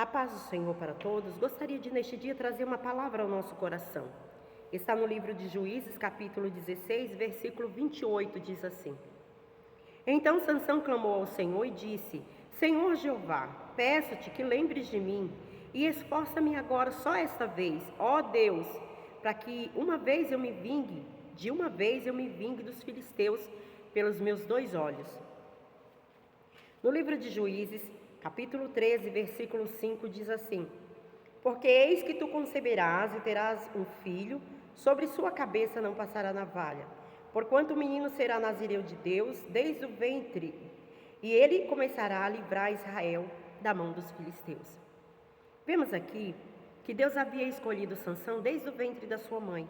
paz do Senhor para todos. Gostaria de neste dia trazer uma palavra ao nosso coração. Está no livro de Juízes, capítulo 16, versículo 28, diz assim: Então Sansão clamou ao Senhor e disse: Senhor Jeová, peço-te que lembres de mim e esforça-me agora só esta vez, ó Deus, para que uma vez eu me vingue dos filisteus pelos meus 2 olhos. No livro de Juízes, capítulo 13, versículo 5, diz assim: Porque eis que tu conceberás e terás um filho, sobre sua cabeça não passará navalha, porquanto o menino será nazireu de Deus desde o ventre, e ele começará a livrar Israel da mão dos filisteus. Vemos aqui que Deus havia escolhido Sansão desde o ventre da sua mãe.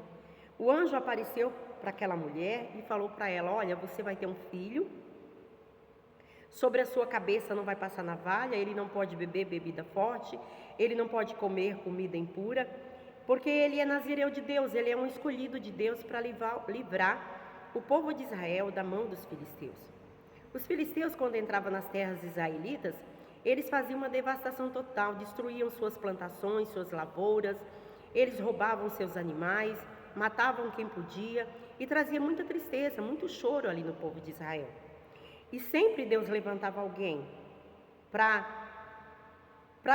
O anjo apareceu para aquela mulher e falou para ela: olha, você vai ter um filho, sobre a sua cabeça não vai passar navalha, ele não pode beber bebida forte, ele não pode comer comida impura, porque ele é nazireu de Deus, ele é um escolhido de Deus para livrar o povo de Israel da mão dos filisteus. Os filisteus, quando entravam nas terras israelitas, eles faziam uma devastação total, destruíam suas plantações, suas lavouras, eles roubavam seus animais, matavam quem podia e trazia muita tristeza, muito choro ali no povo de Israel. E sempre Deus levantava alguém para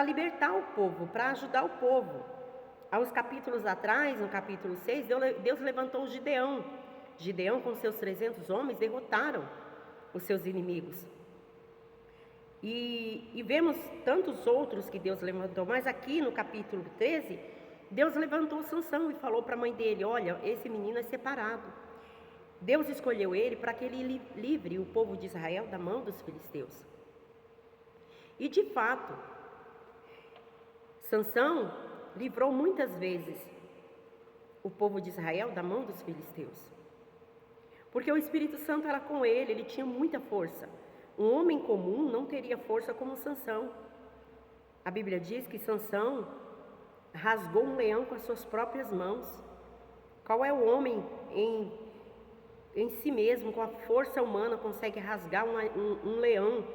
libertar o povo, para ajudar o povo. Há uns capítulos atrás, no capítulo 6, Deus levantou Gideão. Gideão, com seus 300 homens, derrotaram os seus inimigos. E vemos tantos outros que Deus levantou, mas aqui no capítulo 13, Deus levantou Sansão e falou para a mãe dele: olha, esse menino é separado. Deus escolheu ele para que ele livre o povo de Israel da mão dos filisteus. E de fato, Sansão livrou muitas vezes o povo de Israel da mão dos filisteus. Porque o Espírito Santo era com ele, ele tinha muita força. Um homem comum não teria força como Sansão. A Bíblia diz que Sansão rasgou um leão com as suas próprias mãos. Qual é o homem em si mesmo, com a força humana, consegue rasgar um leão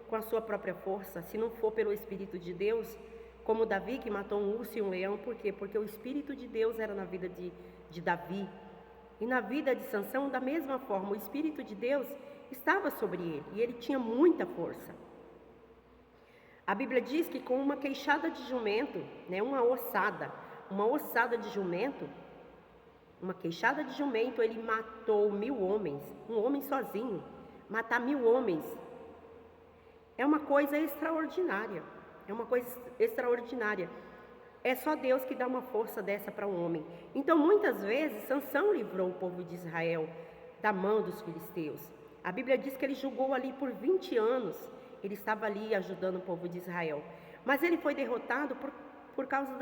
com a sua própria força, se não for pelo Espírito de Deus, como Davi, que matou um urso e um leão? Por quê? Porque o Espírito de Deus era na vida de Davi. E na vida de Sansão, da mesma forma, o Espírito de Deus estava sobre ele, e ele tinha muita força. A Bíblia diz que com uma queixada de jumento, uma ossada de jumento, uma queixada de jumento, ele matou 1000 homens, um homem sozinho, matar 1000 homens. É uma coisa extraordinária, É só Deus que dá uma força dessa para um homem. Então, muitas vezes, Sansão livrou o povo de Israel da mão dos filisteus. A Bíblia diz que ele julgou ali por 20 anos, ele estava ali ajudando o povo de Israel. Mas ele foi derrotado por causa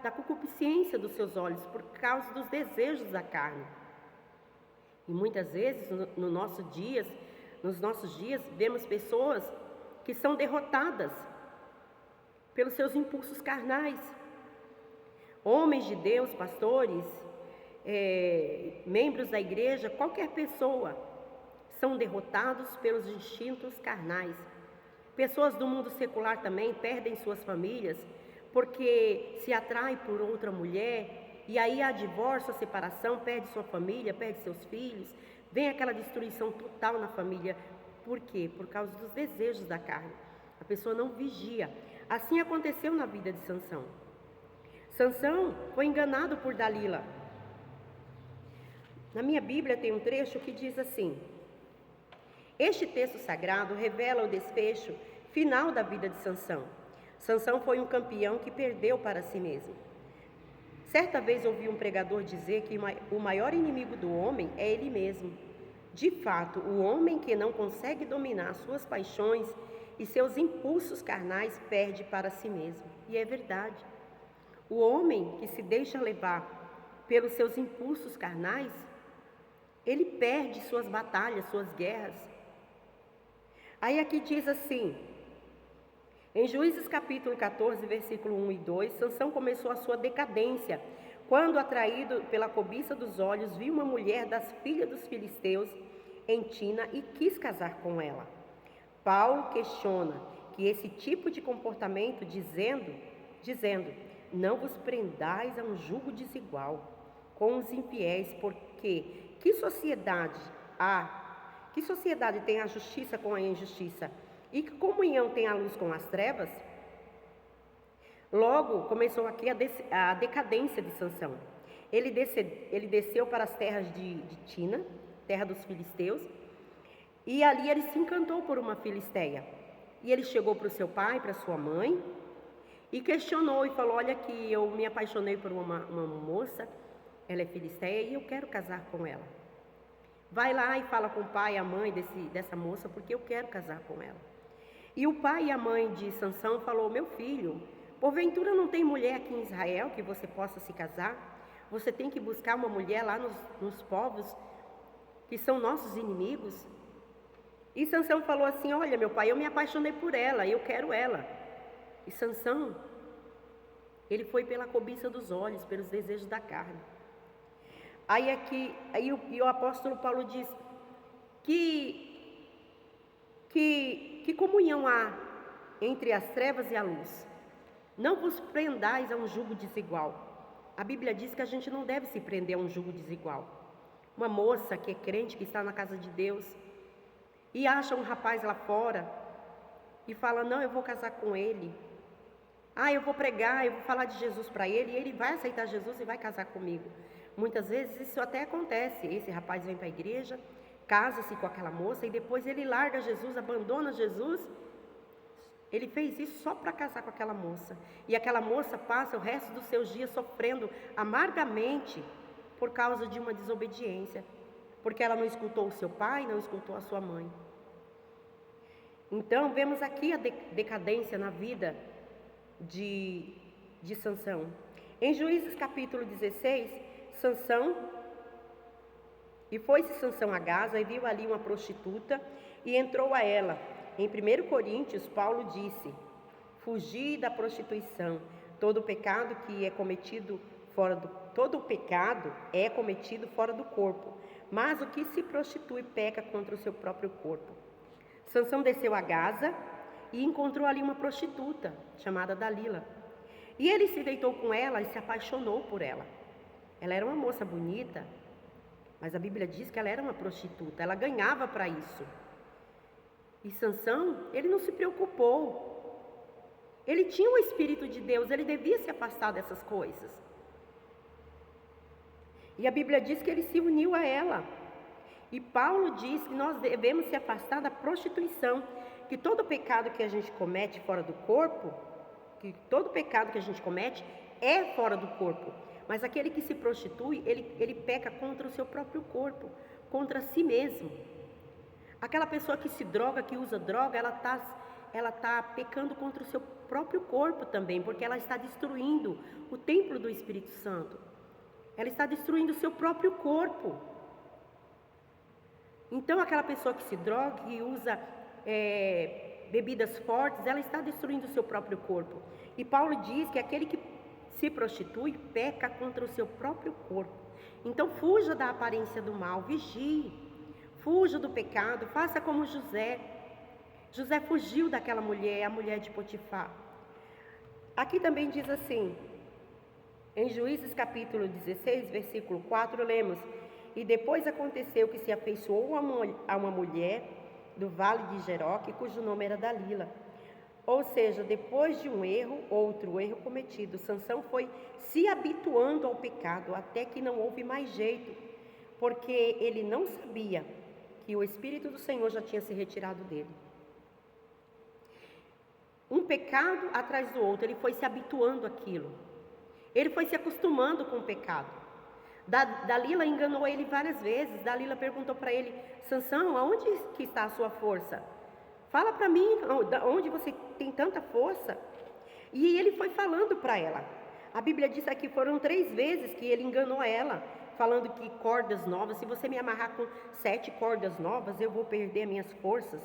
da concupiscência dos seus olhos, por causa dos desejos da carne. E muitas vezes, nos nossos dias, vemos pessoas que são derrotadas pelos seus impulsos carnais. Homens de Deus, pastores, membros da igreja, qualquer pessoa, são derrotados pelos instintos carnais. Pessoas do mundo secular também perdem suas famílias porque se atrai por outra mulher, e aí há divórcio, a separação, perde sua família, perde seus filhos, vem aquela destruição total na família. Por quê? Por causa dos desejos da carne. A pessoa não vigia. Assim aconteceu na vida de Sansão. Sansão foi enganado por Dalila. Na minha Bíblia tem um trecho que diz assim: este texto sagrado revela o desfecho final da vida de Sansão. Sansão foi um campeão que perdeu para si mesmo. Certa vez ouvi um pregador dizer que o maior inimigo do homem é ele mesmo. De fato, o homem que não consegue dominar suas paixões e seus impulsos carnais perde para si mesmo. E é verdade. O homem que se deixa levar pelos seus impulsos carnais, ele perde suas batalhas, suas guerras. Aí aqui diz assim, em Juízes capítulo 14, versículo 1 e 2, Sansão começou a sua decadência, quando, atraído pela cobiça dos olhos, viu uma mulher das filhas dos filisteus em Tina e quis casar com ela. Paulo questiona que esse tipo de comportamento, dizendo, não vos prendais a um jugo desigual com os infiéis, porque que sociedade tem a justiça com a injustiça? E que comunhão tem a luz com as trevas? Logo começou aqui a decadência de Sansão. Ele desceu para as terras de Tina, terra dos filisteus, e ali ele se encantou por uma filisteia. E ele chegou para o seu pai, para sua mãe, e questionou e falou: olha aqui, eu me apaixonei por uma moça, ela é filisteia e eu quero casar com ela. Vai lá e fala com o pai e a mãe dessa moça, porque eu quero casar com ela. E o pai e a mãe de Sansão falou: meu filho, porventura não tem mulher aqui em Israel que você possa se casar? Você tem que buscar uma mulher lá nos povos que são nossos inimigos? E Sansão falou assim: olha, meu pai, eu me apaixonei por ela, eu quero ela. E Sansão, ele foi pela cobiça dos olhos, pelos desejos da carne. Aí o apóstolo Paulo diz que comunhão há entre as trevas e a luz? Não vos prendais a um jugo desigual. A Bíblia diz que a gente não deve se prender a um jugo desigual. Uma moça que é crente, que está na casa de Deus, e acha um rapaz lá fora, e fala: não, eu vou casar com ele. Eu vou pregar, eu vou falar de Jesus para ele, e ele vai aceitar Jesus e vai casar comigo. Muitas vezes isso até acontece. Esse rapaz vem para a igreja, casa-se com aquela moça, e depois ele larga Jesus, abandona Jesus. Ele fez isso só para casar com aquela moça. E aquela moça passa o resto dos seus dias sofrendo amargamente por causa de uma desobediência, porque ela não escutou o seu pai, não escutou a sua mãe. Então vemos aqui a decadência na vida de Sansão. Em Juízes capítulo 16, foi-se Sansão a Gaza e viu ali uma prostituta e entrou a ela. Em 1 Coríntios, Paulo disse: fugi da prostituição. Todo pecado é cometido fora do corpo, mas o que se prostitui peca contra o seu próprio corpo. Sansão desceu a Gaza e encontrou ali uma prostituta chamada Dalila. E ele se deitou com ela e se apaixonou por ela. Ela era uma moça bonita, mas a Bíblia diz que ela era uma prostituta, ela ganhava para isso. E Sansão, ele não se preocupou. Ele tinha o Espírito de Deus, ele devia se afastar dessas coisas. E a Bíblia diz que ele se uniu a ela. E Paulo diz que nós devemos se afastar da prostituição, que todo pecado que a gente comete fora do corpo, que todo pecado que a gente comete é fora do corpo. Mas aquele que se prostitui, ele peca contra o seu próprio corpo, contra si mesmo. Aquela pessoa que se droga, que usa droga, ela tá pecando contra o seu próprio corpo também, porque ela está destruindo o templo do Espírito Santo. Ela está destruindo o seu próprio corpo. Então, aquela pessoa que se droga, que usa bebidas fortes, ela está destruindo o seu próprio corpo. E Paulo diz que aquele que se prostitui peca contra o seu próprio corpo. Então, fuja da aparência do mal, vigie, fuja do pecado, faça como José. José fugiu daquela mulher, a mulher de Potifar. Aqui também diz assim, em Juízes capítulo 16, versículo 4, lemos: e depois aconteceu que se afeiçoou a uma mulher do vale de Jeroque, cujo nome era Dalila. Ou seja, depois de um erro, outro erro cometido, Sansão foi se habituando ao pecado até que não houve mais jeito, porque ele não sabia que o Espírito do Senhor já tinha se retirado dele. Um pecado atrás do outro, ele foi se habituando àquilo. Ele foi se acostumando com o pecado. Dalila enganou ele várias vezes. Dalila perguntou para ele: Sansão, aonde que está a sua força? Fala para mim, onde você tem tanta força? E ele foi falando para ela. A Bíblia diz aqui, foram 3 vezes que ele enganou ela, falando que cordas novas, se você me amarrar com 7 cordas novas, eu vou perder minhas forças.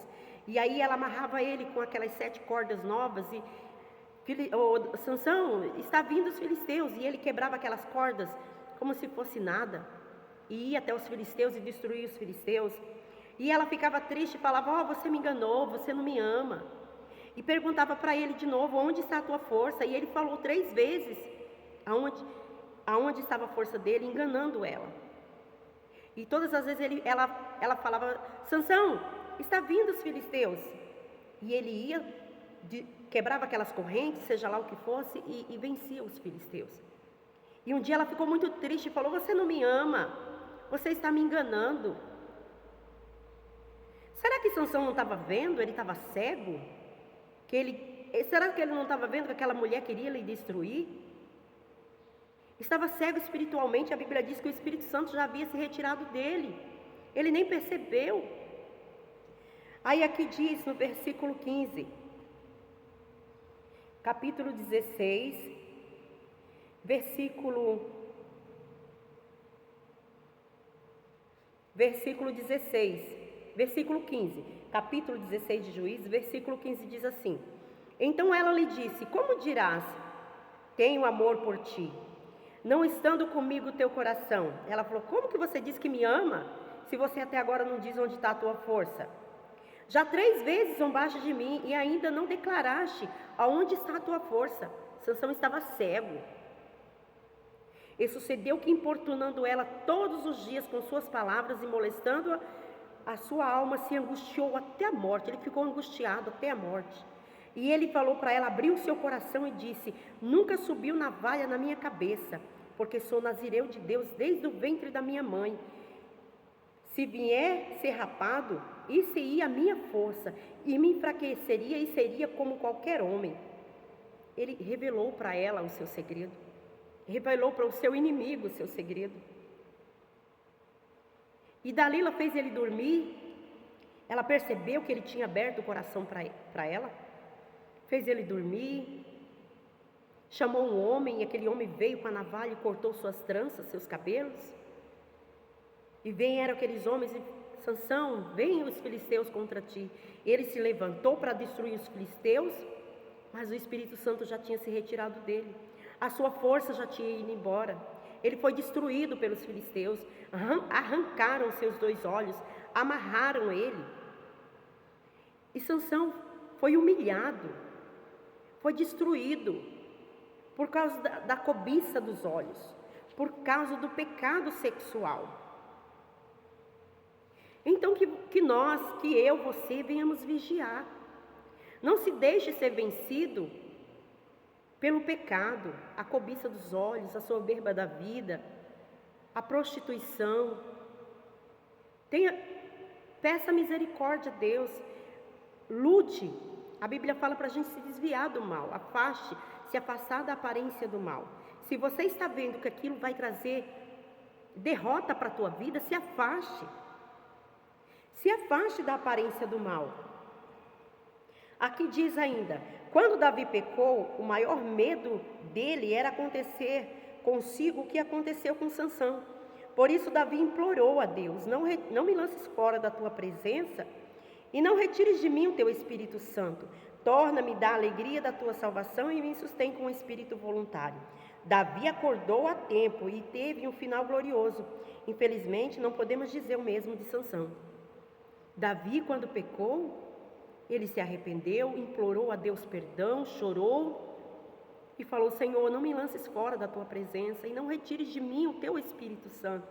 E aí ela amarrava ele com aquelas 7 cordas novas e Sansão, está vindo os filisteus, e ele quebrava aquelas cordas como se fosse nada, e ia até os filisteus e destruía os filisteus. E ela ficava triste e falava: você me enganou, você não me ama. E perguntava para ele de novo, onde está a tua força? E ele falou 3 vezes aonde estava a força dele, enganando ela. E todas as vezes ela falava, Sansão, está vindo os filisteus. E ele ia, quebrava aquelas correntes, seja lá o que fosse, e vencia os filisteus. E um dia ela ficou muito triste e falou, você não me ama, você está me enganando. Será que Sansão não estava vendo? Ele estava cego? Será que ele não estava vendo que aquela mulher queria lhe destruir? Estava cego espiritualmente. A Bíblia diz que o Espírito Santo já havia se retirado dele. Ele nem percebeu. Aí aqui diz no versículo 15, capítulo 16, versículo 15, capítulo 16 de Juízes, versículo 15 diz assim: então ela lhe disse, como dirás, tenho amor por ti, não estando comigo o teu coração? Ela falou, como que você diz que me ama, se você até agora não diz onde está a tua força? Já 3 vezes zombaste de mim e ainda não declaraste aonde está a tua força. Sansão estava cego. E sucedeu que, importunando ela todos os dias com suas palavras e molestando-a, a sua alma se angustiou até a morte. Ele ficou angustiado até a morte. E ele falou para ela, abriu o seu coração e disse, nunca subiu navalha na minha cabeça, porque sou nazireu de Deus desde o ventre da minha mãe. Se vier ser rapado, isso ia a minha força, e me enfraqueceria e seria como qualquer homem. Ele revelou para ela o seu segredo. Revelou para o seu inimigo o seu segredo. E Dalila fez ele dormir. Ela percebeu que ele tinha aberto o coração para ela. Fez ele dormir. Chamou um homem, e aquele homem veio com a navalha e cortou suas tranças, seus cabelos. E vieram aqueles homens e Sansão, venham os filisteus contra ti. Ele se levantou para destruir os filisteus, mas o Espírito Santo já tinha se retirado dele. A sua força já tinha ido embora. Ele foi destruído pelos filisteus. Arrancaram seus 2 olhos, amarraram ele. E Sansão foi humilhado, foi destruído por causa da cobiça dos olhos, por causa do pecado sexual. Então que eu, você, venhamos vigiar. Não se deixe ser vencido pelo pecado, a cobiça dos olhos, a soberba da vida, a prostituição. Peça misericórdia a Deus. Lute. A Bíblia fala para a gente se desviar do mal. Afaste, se afastar da aparência do mal. Se você está vendo que aquilo vai trazer derrota para a tua vida, se afaste. Se afaste da aparência do mal. Aqui diz ainda, quando Davi pecou, o maior medo dele era acontecer consigo o que aconteceu com Sansão. Por isso Davi implorou a Deus, não me lances fora da tua presença e não retires de mim o teu Espírito Santo. Torna-me da alegria da tua salvação e me sustém com um espírito voluntário. Davi acordou a tempo e teve um final glorioso. Infelizmente, não podemos dizer o mesmo de Sansão. Davi, quando pecou, ele se arrependeu, implorou a Deus perdão, chorou e falou, Senhor, não me lances fora da tua presença e não retires de mim o teu Espírito Santo.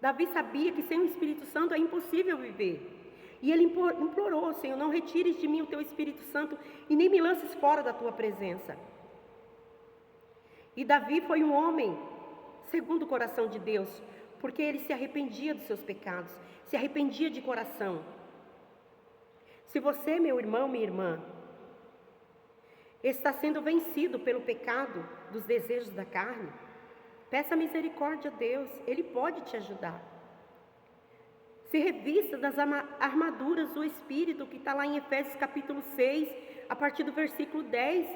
Davi sabia que sem o Espírito Santo é impossível viver. E ele implorou, Senhor, não retires de mim o teu Espírito Santo e nem me lances fora da tua presença. E Davi foi um homem segundo o coração de Deus, porque ele se arrependia dos seus pecados, se arrependia de coração. Se você, meu irmão, minha irmã, está sendo vencido pelo pecado dos desejos da carne, peça misericórdia a Deus, Ele pode te ajudar. Se revista das armaduras do Espírito, que está lá em Efésios capítulo 6, a partir do versículo 10.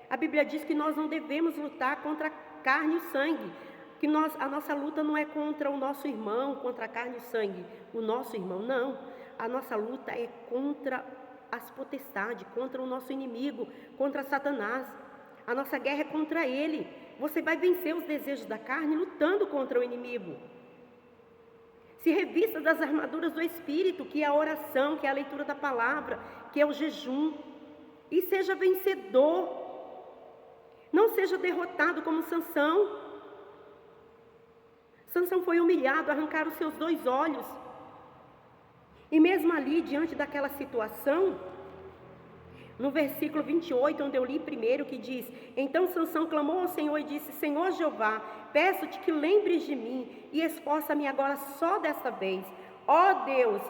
A Bíblia diz que nós não devemos lutar contra a carne e o sangue, que a nossa luta não é contra o nosso irmão, contra a carne e o sangue, o nosso irmão, não. A nossa luta é contra as potestades, contra o nosso inimigo, contra Satanás. A nossa guerra é contra ele. Você vai vencer os desejos da carne lutando contra o inimigo. Se revista das armaduras do Espírito, que é a oração, que é a leitura da palavra, que é o jejum. e seja vencedor. Não seja derrotado como Sansão. Sansão foi humilhado, arrancaram os seus 2 olhos. E mesmo ali, diante daquela situação, no versículo 28, onde eu li primeiro, que diz: então Sansão clamou ao Senhor e disse: Senhor Jeová, peço-te que lembres de mim e esforça-me agora só desta vez, ó Deus,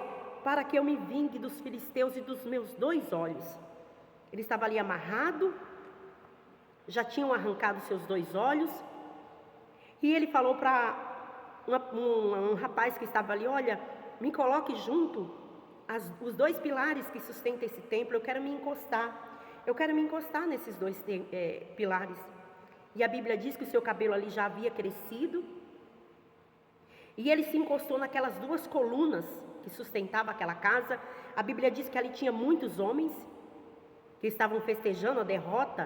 para que eu me vingue dos filisteus e dos meus 2 olhos. Ele estava ali amarrado, já tinham arrancado seus 2 olhos, e ele falou para um rapaz que estava ali: olha, me coloque junto os 2 pilares que sustentam esse templo, eu quero me encostar nesses 2 pilares. E a Bíblia diz que o seu cabelo ali já havia crescido, e ele se encostou naquelas 2 colunas que sustentavam aquela casa. A Bíblia diz que ali tinha muitos homens que estavam festejando a derrota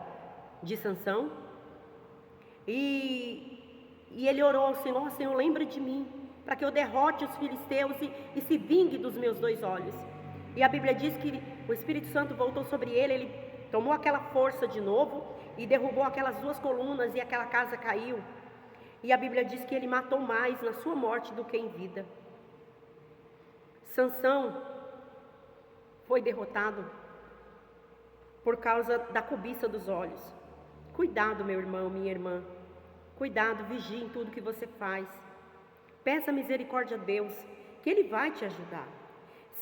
de Sansão, e ele orou ao Senhor: Senhor, lembra de mim, para que eu derrote os filisteus e se vingue dos meus 2 olhos. E a Bíblia diz que o Espírito Santo voltou sobre ele, ele tomou aquela força de novo e derrubou aquelas 2 colunas e aquela casa caiu. E a Bíblia diz que ele matou mais na sua morte do que em vida. Sansão foi derrotado por causa da cobiça dos olhos. Cuidado, meu irmão, minha irmã. Cuidado, vigie em tudo que você faz. Peça misericórdia a Deus, que Ele vai te ajudar.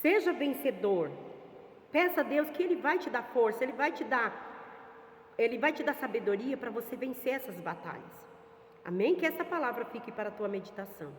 Seja vencedor. Peça a Deus que Ele vai te dar força, Ele vai te dar sabedoria para você vencer essas batalhas. Amém? Que essa palavra fique para a tua meditação.